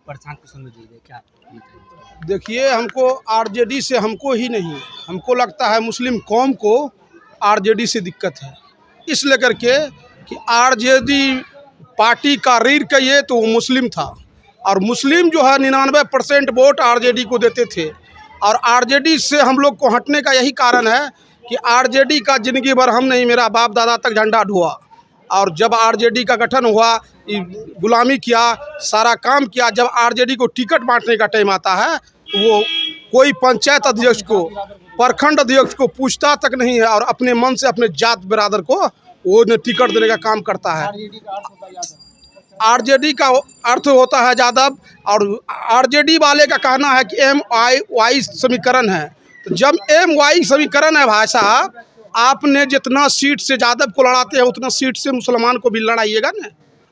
प्रशांत किशोर में जुड़ गए, क्या? देखिए, हमको आरजेडी से हमको ही नहीं, हमको लगता है मुस्लिम कौम को आरजेडी से दिक्कत है। इस लेकर के कि आरजेडी पार्टी का रीढ़ कहिए तो वो मुस्लिम था, और मुस्लिम जो है 99% वोट आरजेडी को देते थे। और आरजेडी से हम लोग को हटने का यही कारण है कि आरजेडी का ज़िंदगी भर हम नहीं, मेरा बाप दादा तक झंडा ढोआ, और जब आरजेडी का गठन हुआ, गुलामी किया, सारा काम किया। जब आरजेडी को टिकट बांटने का टाइम आता है तो वो कोई पंचायत अध्यक्ष को, प्रखंड अध्यक्ष को पूछता तक नहीं है, और अपने मन से अपने जात बिरादर को वो टिकट देने का काम करता है। आरजेडी का अर्थ होता है यादव, और आरजेडी वाले का कहना है कि MY समीकरण है। तो जब MY समीकरण है भाई साहब, आपने जितना सीट से यादव को लड़ाते हैं उतना सीट से मुसलमान को भी लड़ाइएगा ना।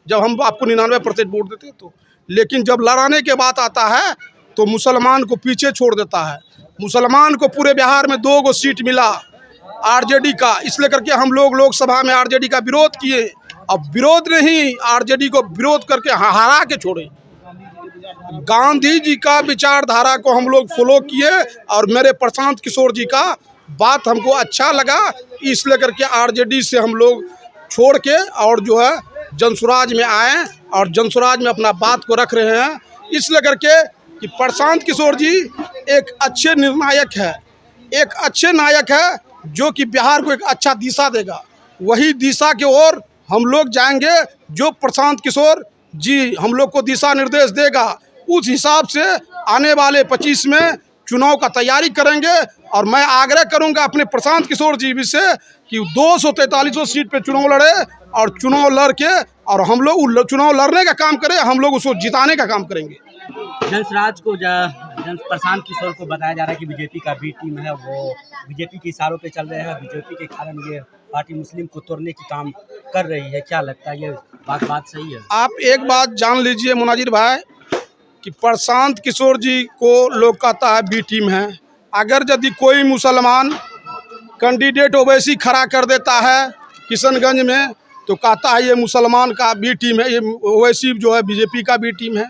जब हम आपको 99% वोट देते हैं तो, लेकिन जब लड़ाने के बात आता है तो मुसलमान को पीछे छोड़ देता है। मुसलमान को पूरे बिहार में 2 सीट मिला आरजेडी का, इसलिए करके हम लोग लोकसभा में आरजेडी का विरोध किए। अब विरोध नहीं, आरजेडी को विरोध करके हरा के छोड़े। गांधी जी का विचारधारा को हम लोग फॉलो किए, और मेरे प्रशांत किशोर जी का बात हमको अच्छा लगा, इसलिए करके आरजेडी से हम लोग छोड़ के और जो है जनसुराज में आए, और जनसुराज में अपना बात को रख रहे हैं। इसलिए करके कि प्रशांत किशोर जी एक अच्छे निर्णायक है, एक अच्छे नायक है, जो कि बिहार को एक अच्छा दिशा देगा। वही दिशा की ओर हम लोग जाएंगे जो प्रशांत किशोर जी हम लोग को दिशा निर्देश देगा। उस हिसाब से आने वाले 25 में चुनाव का तैयारी करेंगे। और मैं आग्रह करूंगा अपने प्रशांत किशोर जी से कि 243 सीट पे चुनाव लड़े, और चुनाव लड़ के और हम लोग चुनाव लड़ने का काम करें, हम लोग उसको जिताने का काम करेंगे। जनसुराज को प्रशांत किशोर को बताया जा रहा है कि बीजेपी का बी टीम है, वो बीजेपी के इशारों पे चल रहे हैं, बीजेपी के कारण ये पार्टी मुस्लिम को तोड़ने की काम कर रही है। क्या लगता है, ये बात सही है? आप एक बात जान लीजिए मुनाजिर भाई, कि प्रशांत किशोर जी को लोग कहता है बी टीम है। अगर यदि कोई मुसलमान कैंडिडेट ओवैसी खड़ा कर देता है किशनगंज में, तो कहता है ये मुसलमान का बी टीम है, ये ओवैसी जो है बीजेपी का बी टीम है।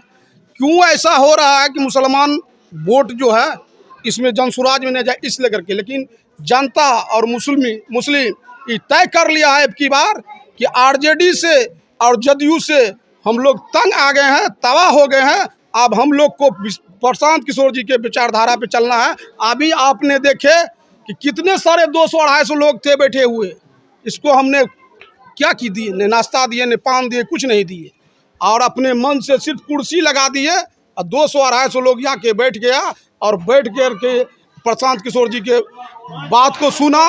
क्यों ऐसा हो रहा है कि मुसलमान वोट जो है इसमें जनसुराज में नहीं जाए, इसलिए करके। लेकिन जनता और मुस्लिम ये तय कर लिया है अब की बार कि आरजेडी से और जदयू से हम लोग तंग आ गए हैं, तबाह हो गए हैं। अब हम लोग को प्रशांत किशोर जी के विचारधारा पे चलना है। अभी आपने देखे कि कितने सारे 200-250 लोग थे बैठे हुए, इसको हमने क्या की दिए, न नाश्ता दिए, न पान दिए, कुछ नहीं दिए, और अपने मन से सिर्फ कुर्सी लगा दिए, और 200-250 लोग यहाँ के बैठ गया, और बैठ कर के प्रशांत किशोर जी के बात को सुना,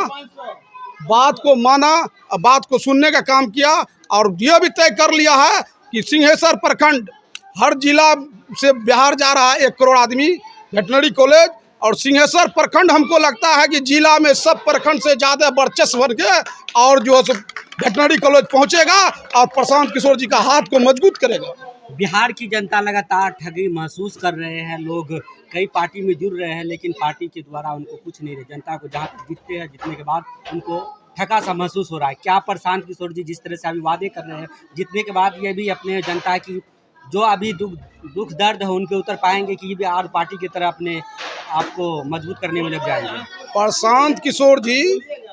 बात को माना, और बात को सुनने का काम किया। और यह भी तय कर लिया है कि सिंहेश्वर प्रखंड, हर जिला से बिहार जा रहा है 1 करोड़ आदमी वेटनरी कॉलेज, और सिंहेश्वर प्रखंड हमको लगता है कि जिला में सब प्रखंड से ज़्यादा वर्चस्व बन के और जो है वेटनरी कॉलेज पहुंचेगा, और प्रशांत किशोर जी का हाथ को मजबूत करेगा। बिहार की जनता लगातार ठगी महसूस कर रहे हैं, लोग कई पार्टी में जुड़ रहे हैं, लेकिन पार्टी के द्वारा उनको कुछ नहीं रहे। जनता को जहाँ तक जीतते हैं, जीतने के बाद उनको ठगा सा महसूस हो रहा है। क्या प्रशांत किशोर जी जिस तरह से अभी वादे कर रहे हैं, जीतने के बाद ये भी अपने जनता की जो अभी दुख दर्द है उनके उतर पाएंगे कि ये और पार्टी की तरह अपने आपको मजबूत करने में लग जाएंगे? प्रशांत किशोर जी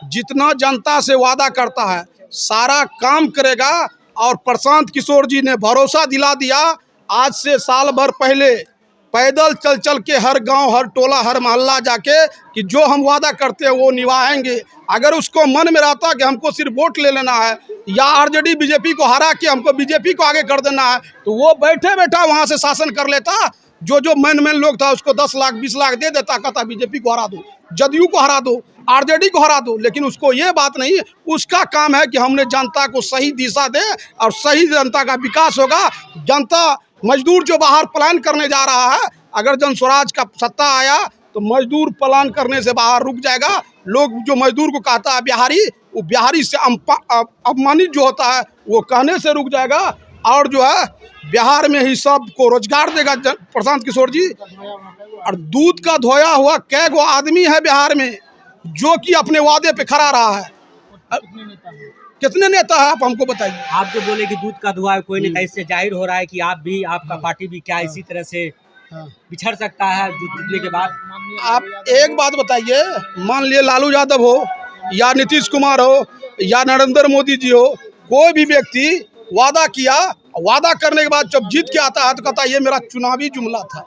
जितना जनता से वादा करता है सारा काम करेगा, और प्रशांत किशोर जी ने भरोसा दिला दिया आज से साल भर पहले, पैदल चल चल के हर गांव, हर टोला, हर मोहल्ला जाके, कि जो हम वादा करते हैं वो निभाएंगे। अगर उसको मन में रहता कि हमको सिर्फ वोट ले लेना है, या आरजेडी बीजेपी को हरा के हमको बीजेपी को आगे कर देना है, तो वो बैठे बैठा वहाँ से शासन कर लेता। जो मेन लोग था उसको 10 लाख 20 लाख दे देता, कहता बीजेपी को हरा दो, जदयू को हरा दो, आरजेडी को हरा दो। लेकिन उसको ये बात नहीं, उसका काम है कि हमने जनता को सही दिशा दे, और सही जनता का विकास होगा। जनता मजदूर जो बाहर पलायन करने जा रहा है, अगर जनसुराज का सत्ता आया तो मजदूर पलायन करने से बाहर रुक जाएगा। लोग जो मजदूर को कहता है बिहारी, वो बिहारी से अपमानित जो होता है वो कहने से रुक जाएगा, और जो है बिहार में ही सबको रोजगार देगा प्रशांत किशोर जी। और दूध का धोया हुआ कै गो आदमी है बिहार में जो कि अपने वादे पे खड़ा रहा है। कितने नेता है आप हमको बताइए। आप जो बोले कि दूध का धुआं कोई नेता, इससे जाहिर हो रहा है कि आप भी, आपका पार्टी भी क्या इसी तरह से बिछड़ सकता है जीतने के बाद? आप एक बात बताइए, मान लिए लालू यादव हो या नीतीश कुमार हो या नरेंद्र मोदी जी हो, कोई भी व्यक्ति वादा किया, वादा करने के बाद जब जीत के आता है तो कहता है ये मेरा चुनावी जुमला था।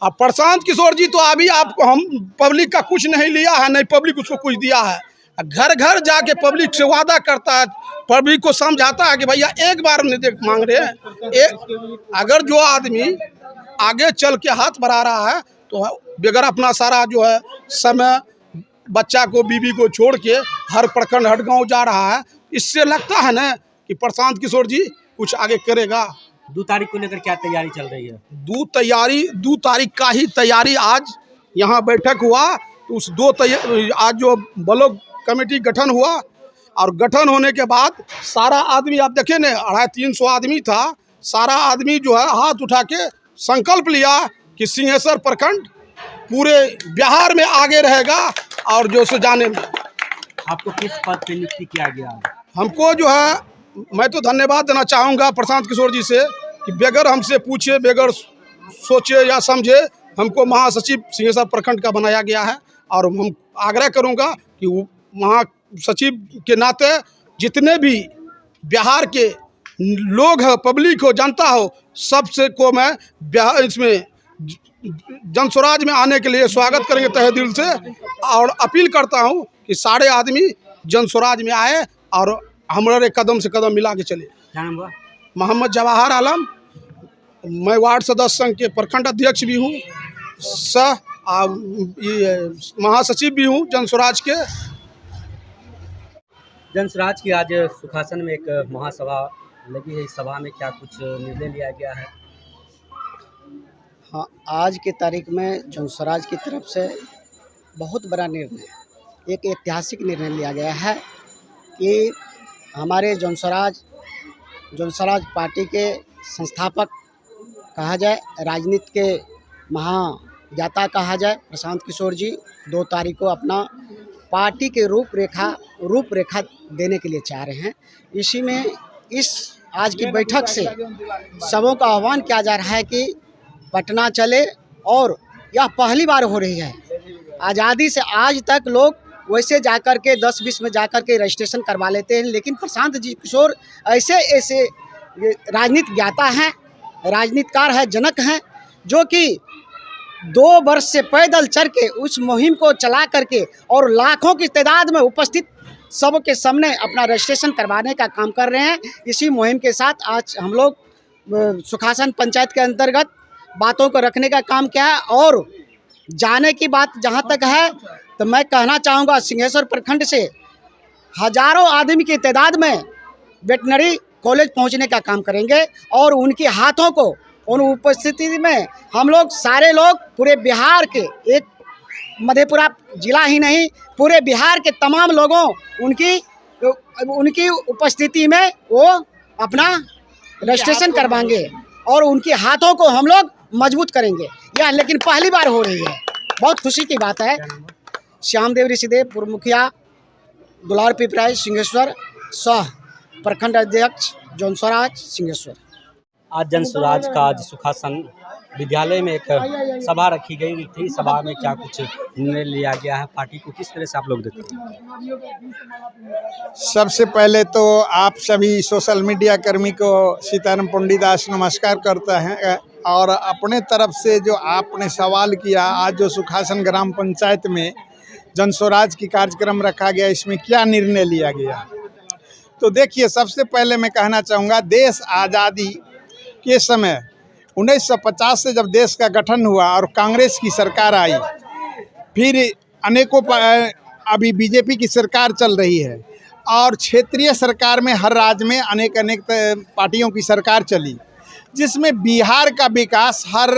अब प्रशांत किशोर जी तो अभी आपको हम पब्लिक का कुछ नहीं लिया है, नहीं पब्लिक उसको कुछ दिया है। घर घर जाके पब्लिक से वादा करता है, पब्लिक को समझाता है कि भैया एक बार नहीं मांग रहे हैं। अगर जो आदमी आगे चल के हाथ बढ़ा रहा है तो बगैर अपना सारा जो है समय बच्चा को, बीवी को छोड़ के हर प्रखंड हर गाँव जा रहा है, इससे लगता है ना कि प्रशांत किशोर जी कुछ आगे करेगा। 2 तारीख को लेकर क्या तैयारी चल रही है? 2 तारीख का ही तैयारी, आज यहाँ बैठक हुआ तो उस आज जो ब्लॉक कमेटी गठन हुआ और गठन होने के बाद सारा आदमी, आप देखें ना 250-300 आदमी था, सारा आदमी जो है हाथ उठा के संकल्प लिया कि सिंहेश्वर प्रखंड पूरे बिहार में आगे रहेगा और जो सो जाने में। आपको किस पद पे नियुक्ति किया गया? हमको जो है, मैं तो धन्यवाद देना चाहूँगा प्रशांत किशोर जी से कि बगैर हमसे पूछे, बगैर सोचे या समझे हमको महासचिव सिंहेश्वर प्रखंड का बनाया गया है। और हम आग्रह करूँगा कि महासचिव के नाते जितने भी बिहार के लोग हैं, पब्लिक हो, जनता हो, सबसे को मैं बिहार इसमें जन स्वराज में आने के लिए स्वागत करेंगे तहे दिल से। और अपील करता हूँ कि सारे आदमी जन स्वराज में आए और हमारे कदम से कदम मिला के चले। क्या नाम हुआ? मोहम्मद जवाहर आलम, मैं वार्ड सदस्य संघ के प्रखंड अध्यक्ष भी हूँ, महासचिव भी हूँ जन स्वराज के। जन स्वराज की आज सुखासन में एक महासभा लगी है, इस सभा में क्या कुछ निर्णय लिया गया है? हाँ, आज की तारीख में जन स्वराज की तरफ से बहुत बड़ा निर्णय, एक ऐतिहासिक निर्णय लिया गया है कि हमारे जन स्वराज पार्टी के संस्थापक कहा जाए, राजनीति के महाज्ञाता कहा जाए, प्रशांत किशोर जी 2 तारीख को अपना पार्टी के रूपरेखा देने के लिए चाह रहे हैं। इसी में इस आज की बैठक से सबों का आह्वान किया जा रहा है कि पटना चले, और यह पहली बार हो रही है। आज़ादी से आज तक लोग वैसे जाकर के 10-20 में जाकर के रजिस्ट्रेशन करवा लेते हैं, लेकिन प्रशांत जी किशोर ऐसे राजनीति ज्ञाता हैं, राजनीतिकार हैं, जनक हैं, जो कि 2 वर्ष से पैदल चल के उस मुहिम को चला करके और लाखों की तादाद में उपस्थित सबके सामने अपना रजिस्ट्रेशन करवाने का काम कर रहे हैं। इसी मुहिम के साथ आज हम लोग सुखासन पंचायत के अंतर्गत बातों को रखने का काम किया है। और जाने की बात जहां तक है तो मैं कहना चाहूँगा, सिंहेश्वर प्रखंड से हजारों आदमी की तादाद में वेटनरी कॉलेज पहुंचने का काम करेंगे और उनके हाथों को, उन उपस्थिति में हम लोग सारे लोग पूरे बिहार के, एक मधेपुरा जिला ही नहीं पूरे बिहार के तमाम लोगों उनकी उपस्थिति में वो अपना रजिस्ट्रेशन करवाएंगे और उनके हाथों को हम लोग मजबूत करेंगे। यह लेकिन पहली बार हो रही है, बहुत खुशी की बात है। श्यामदेव ऋषिदेव, पूर्व मुखिया दुलार पिपराई सिंहेश्वर, सह प्रखंड अध्यक्ष जन स्वराज सिंहेश्वर। आज जन स्वराज का आज सुखासन विद्यालय में एक सभा रखी गई थी, सभा में क्या कुछ निर्णय लिया गया है, पार्टी को किस तरह से आप लोग देखते हैं? सबसे पहले तो आप सभी सोशल मीडिया कर्मी को सीताराम पंडितदास नमस्कार करता है। और अपने तरफ से जो आपने सवाल किया, आज जो सुखासन ग्राम पंचायत में जन स्वराज की कार्यक्रम रखा गया, इसमें क्या निर्णय लिया गया, तो देखिए सबसे पहले मैं कहना चाहूँगा, देश आज़ादी के समय 1950 से जब देश का गठन हुआ और कांग्रेस की सरकार आई, फिर अनेकों अभी बीजेपी की सरकार चल रही है और क्षेत्रीय सरकार में हर राज्य में अनेक पार्टियों की सरकार चली, जिसमें बिहार का विकास हर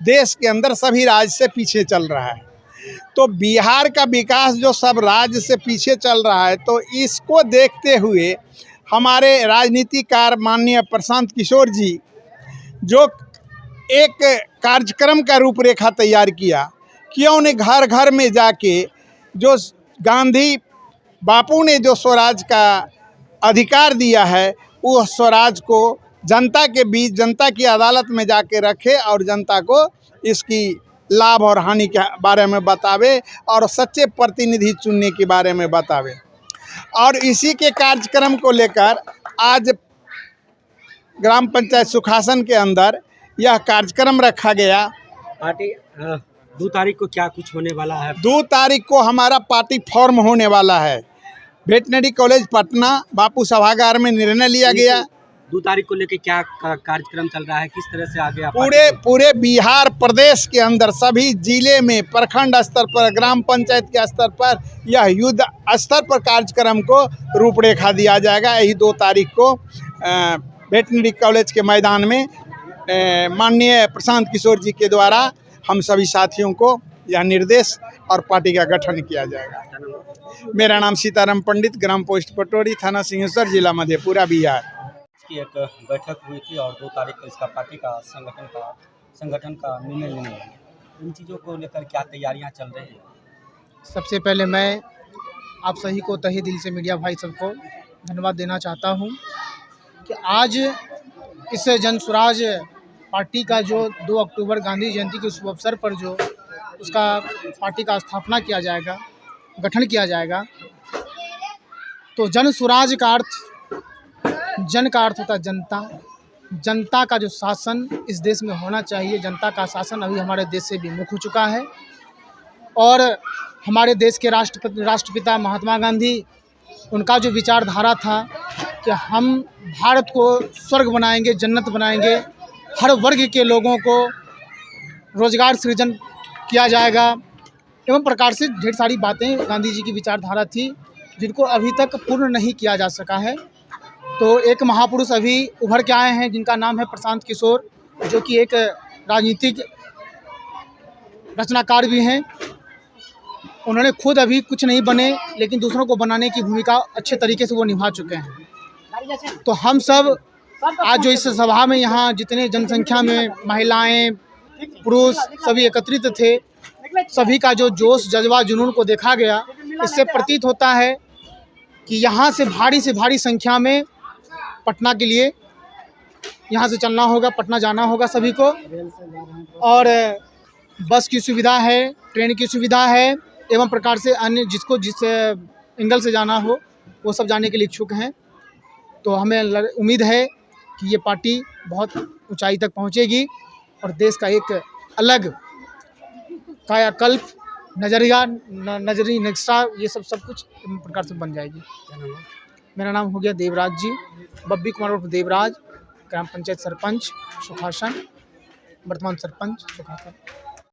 देश के अंदर सभी राज्य से पीछे चल रहा है। तो बिहार का विकास जो सब राज्य से पीछे चल रहा है, तो इसको देखते हुए हमारे राजनीतिकार माननीय प्रशांत किशोर जी जो एक कार्यक्रम का रूपरेखा तैयार किया, क्यों ने घर घर में जाके जो गांधी बापू ने जो स्वराज का अधिकार दिया है वो स्वराज को जनता के बीच, जनता की अदालत में जाके रखे और जनता को इसकी लाभ और हानि के बारे में बतावे और सच्चे प्रतिनिधि चुनने के बारे में बतावे। और इसी के कार्यक्रम को लेकर आज ग्राम पंचायत सुखासन के अंदर यह कार्यक्रम रखा गया। पार्टी 2 तारीख को क्या कुछ होने वाला है? 2 तारीख को हमारा पार्टी फॉर्म होने वाला है। वेटनरी कॉलेज पटना बापू सभागार में निर्णय लिया गया। 2 तारीख को लेके क्या कार्यक्रम चल रहा है, किस तरह से आगे आप? पूरे बिहार प्रदेश के अंदर सभी जिले में प्रखंड स्तर पर, ग्राम पंचायत के स्तर पर यह युद्ध स्तर पर कार्यक्रम को रूपरेखा दिया जाएगा। यही 2 तारीख को वेटनरी कॉलेज के मैदान में माननीय प्रशांत किशोर जी के द्वारा हम सभी साथियों को यह निर्देश और पार्टी का गठन किया जाएगा। मेरा नाम सीताराम पंडित, ग्राम पोस्ट पटोरी, थाना सिंहेश्वर, जिला मधेपुरा, बिहार की एक बैठक हुई थी और 2 तारीख को इसका पार्टी का संगठन का निर्णय लेने लगे। इन चीज़ों को लेकर क्या तैयारियां चल रही है? सबसे पहले मैं आप सभी को तहे दिल से, मीडिया भाई सबको धन्यवाद देना चाहता हूं कि आज इस जन स्वराज पार्टी का जो 2 अक्टूबर गांधी जयंती के शुभ अवसर पर जो उसका पार्टी का स्थापना किया जाएगा, गठन किया जाएगा। तो जन स्वराज का अर्थ, जन का अर्थ होता है जनता। जनता का जो शासन इस देश में होना चाहिए, जनता का शासन अभी हमारे देश से विमुख हो चुका है। और हमारे देश के राष्ट्रपिता महात्मा गांधी, उनका जो विचारधारा था कि हम भारत को स्वर्ग बनाएंगे, जन्नत बनाएंगे, हर वर्ग के लोगों को रोजगार सृजन किया जाएगा, एवं प्रकार से ढेर सारी बातें गांधी जी की विचारधारा थी जिनको अभी तक पूर्ण नहीं किया जा सका है। तो एक महापुरुष अभी उभर के आए हैं जिनका नाम है प्रशांत किशोर, जो कि एक राजनीतिक रचनाकार भी हैं। उन्होंने खुद अभी कुछ नहीं बने, लेकिन दूसरों को बनाने की भूमिका अच्छे तरीके से वो निभा चुके हैं। तो हम सब आज जो इस सभा में यहाँ जितने जनसंख्या में महिलाएं, पुरुष सभी एकत्रित थे, सभी का जो जोश, जज्बा, जुनून को देखा गया, इससे प्रतीत होता है कि यहाँ से भारी संख्या में पटना के लिए यहाँ से चलना होगा, पटना जाना होगा सभी को। और बस की सुविधा है, ट्रेन की सुविधा है, एवं प्रकार से अन्य जिसको जिस एंगल से जाना हो वो सब जाने के लिए इच्छुक हैं। तो हमें उम्मीद है कि ये पार्टी बहुत ऊंचाई तक पहुंचेगी और देश का एक अलग कायाकल्प, नजरी नक्शा, ये सब कुछ प्रकार से बन जाएगी। मेरा नाम हो गया देवराज जी, बब्बी कुमार उर्फ देवराज, ग्राम पंचायत सरपंच सुखासन, वर्तमान सरपंच सुखासन।